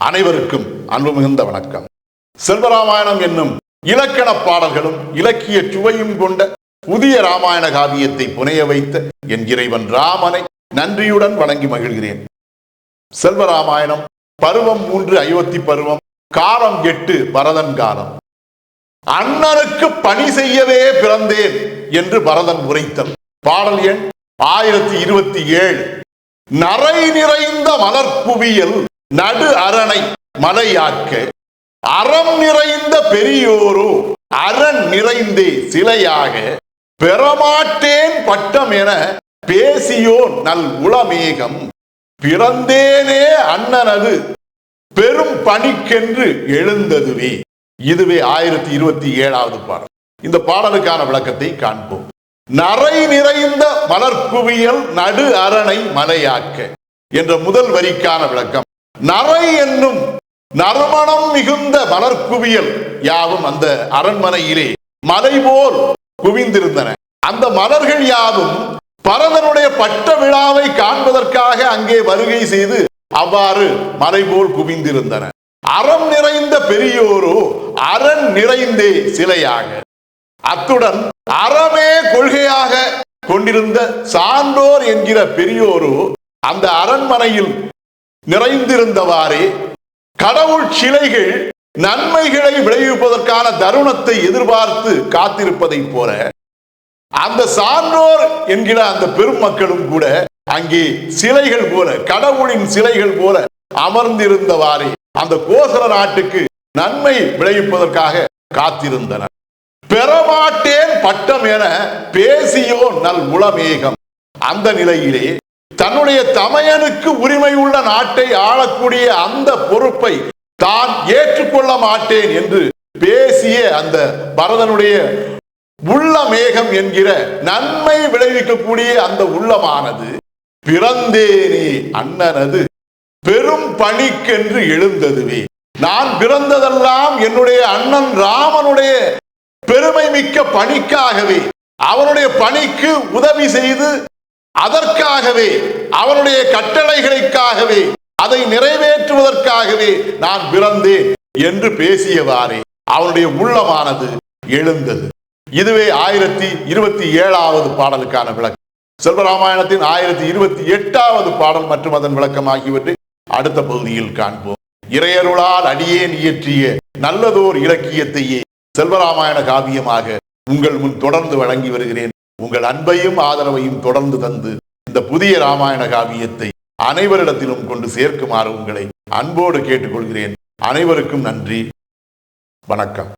அனைவருக்கும் அன்பு மிகுந்த வணக்கம். செல்வராமாயணம் என்னும் இலக்கண பாடல்களும் இலக்கிய சுவையும் கொண்ட புதிய ராமாயண காவியத்தை புனைய வைத்த என் இறைவன் ராமனை நன்றியுடன் வணங்கி மகிழ்கிறேன். செல்வராமாயணம் பருவம் 3 அயோத்தி பருவம், காலம் 8 பரதன் காலம். அண்ணனுக்கு பணி செய்யவே பிறந்தேன் என்று பரதன் உரைத்தல். பாடல் எண் 1027. நரை நிறைந்த மலர்குவியல் நடு அரணை மலையாக்க, அறம் நிறைந்த பெரியோரோ அரண் நிறைந்தே சிலையாக, பெறமாட்டேன் பட்டம் என பேசியோன் நல் உளமேகம், பிறந்தேனே அண்ணனது பெரும் பணிக்கென்று எழுந்ததுவே. இதுவே 1027வது பாடல். இந்த பாடலுக்கான விளக்கத்தை காண்போம். நரை நிறைந்த மலர்குவியல் நடு அரணை மலையாக்க என்ற முதல் வரிக்கான விளக்கம். நரை என்னும் நறுமணம் மிகுந்த மலர்குவியல் யாவும் அந்த அரண்மனையிலே மலை போல் குவிந்திருந்தன. அந்த மலர்கள் யாவும் பரதனுடைய பட்ட விழாவை காண்பதற்காக அங்கே வருகை செய்து அவ்வாறு மலை போல் குவிந்திருந்தன. அறம் நிறைந்த பெரியோரோ அரண் நிறைந்தே சிலையாக, அத்துடன் அறமே கொள்கையாக கொண்டிருந்த சான்றோர் என்கிற பெரியோரோ அந்த அரண்மனையில் நிறைந்திருந்தவாறே கடவுள் சிலைகள் நன்மைகளை விளைவிப்பதற்கான தருணத்தை எதிர்பார்த்து காத்திருப்பதை போல அந்த சான்றோர் என்கிற அந்த பெருமக்களும் கூட அங்கே சிலைகள் போல, கடவுளின் சிலைகள் போல அமர்ந்திருந்தவாறே அந்த கோசல நாட்டுக்கு நன்மை விளைவிப்பதற்காக காத்திருந்தனர். பெறமாட்டேன் பட்டம் என பேசியோ நல் உளமேகம். அந்த நிலையிலே தன்னுடைய தமையனுக்கு உரிமை உள்ள நாட்டை ஆளக்கூடிய அந்த பொறுப்பை தான் ஏற்றுக்கொள்ள மாட்டேன் என்று பேசிய அந்த பரதனுடைய உள்ள மேகம் என்கிற நன்மை விளைவிக்கக்கூடிய அந்த உள்ளமானது பிறந்தேனே அண்ணனது பெரும் பணிக்கென்று எழுந்ததுவே. நான் பிறந்ததெல்லாம் என்னுடைய அண்ணன் ராமனுடைய பெருமை மிக்க பணிக்காகவே, அவனுடைய பணிக்கு உதவி செய்து அதற்காகவே, அவனுடைய கட்டளைகளுக்காகவே, அதை நிறைவேற்றுவதற்காகவே நான் பிறந்தேன் என்று பேசியவாறே அவனுடைய உள்ளமானது எழுந்தது. இதுவே 1027வது பாடலுக்கான விளக்கம். செல்வராமாயணத்தின் 1028வது பாடல் மற்றும் அதன் விளக்கம் ஆகியவற்றை அடுத்த பகுதியில் காண்போம். இறையருளால் அடியேன் இயற்றிய நல்லதோர் இலக்கியத்தையே செல்வராமாயண காவியமாக உங்கள் முன் தொடர்ந்து வழங்கி வருகிறேன். உங்கள் அன்பையும் ஆதரவையும் தொடர்ந்து தந்து இந்த புதிய ராமாயண காவியத்தை அனைவரிடத்திலும் கொண்டு சேர்க்குமாறு உங்களை அன்போடு கேட்டுக்கொள்கிறேன். அனைவருக்கும் நன்றி, வணக்கம்.